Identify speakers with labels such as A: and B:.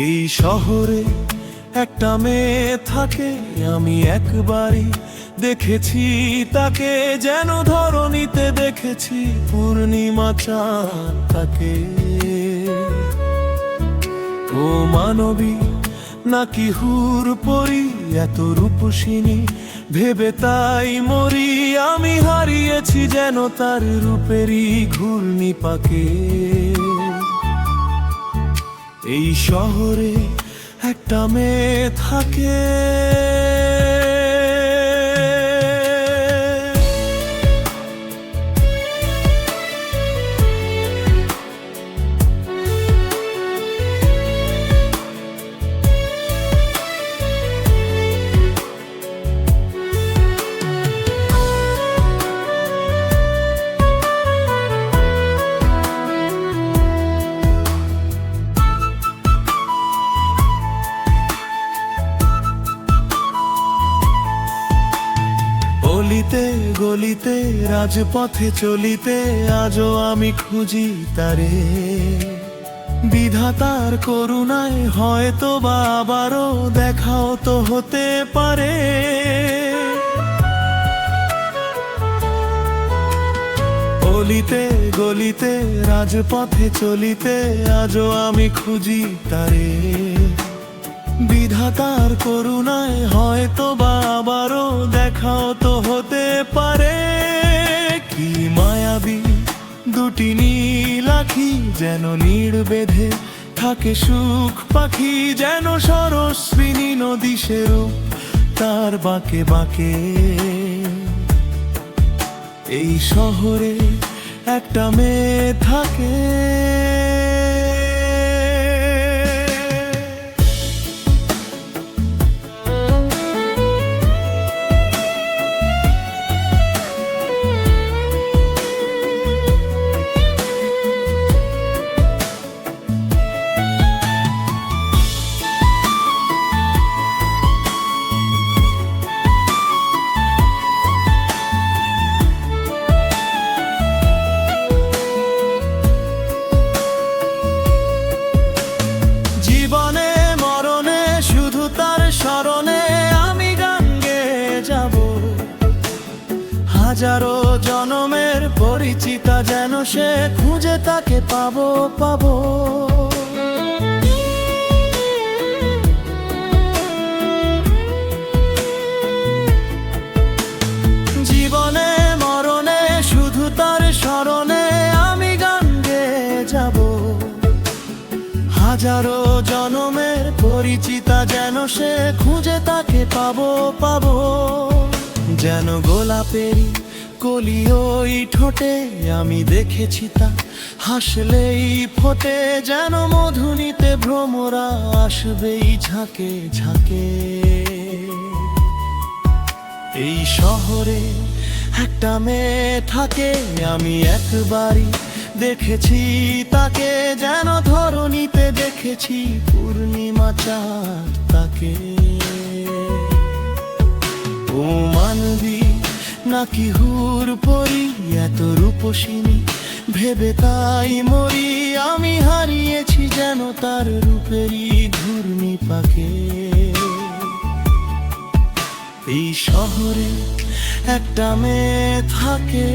A: এই শহরে একটা মেয়ে থাকে, আমি একবারই দেখেছি তাকে, যেন ধরণীতে দেখেছি পূর্ণিমা চাঁদ তাকে। ও মানবী নাকি হুর পরি, এত রূপসিনী ভেবে তাই মরি, আমি হারিয়েছি যেন তার রূপেরই ঘূর্ণি পাকে। এই শহরে একটা মেয়ে থাকে। গলিতে গলিতে রাজপথে চলিতে আজও আমি খুঁজি তারে, বিধাতার করুণায় হয়তো বা আবারও দেখাও তো হতে পারে। গলিতে গলিতে রাজপথে চলিতে আজও আমি খুঁজি তারে, বিধাতার করুণায় হয়তো বা আবারও দেখাও তো হতে পারে। কি মায়াবী দুটি নীল আঁখি, যেন নীড় বেঁধে থাকে সুখ পাখি, যেন সরস্বিনী নদী সেরূপ তার বাঁকে বাঁকে। এই শহরে একটা মেয়ে থাকে। জীবনে মরণে শুধু তার স্মরণে আমি গান গেয়ে যাব, হাজারো জনমের পরিচিতা যেন সে খুঁজে তাকে পাবো পাবো। জীবনে মরণে শুধু তার স্মরণে আমি গান গেয়ে যাব, হাজারো জনমের পরিচিতা যেন সে খুঁজে তাকে পাবো পাবো। যেন গোলাপেরই কলি ওই ঠোঁটে আমি দেখেছি তা হাসলেই ফোটে, যেন মধুনিতে ভ্রমরা আসবেই ঝাঁকে ঝাঁকে। এই শহরে একটা মেয়ে থাকে, আমি একবারই দেখেছি তাকে, যেন ধরণীতে দেখেছি পূর্ণিমা চাঁদ তাকে। ও মানবী নাকি হুর পরি, এত রূপসিনী ভেবে তাই মরি, আমি হারিয়েছি যেন তার রূপেরই ঘূর্ণি পাকে। এই শহরে একটা মেয়ে থাকে।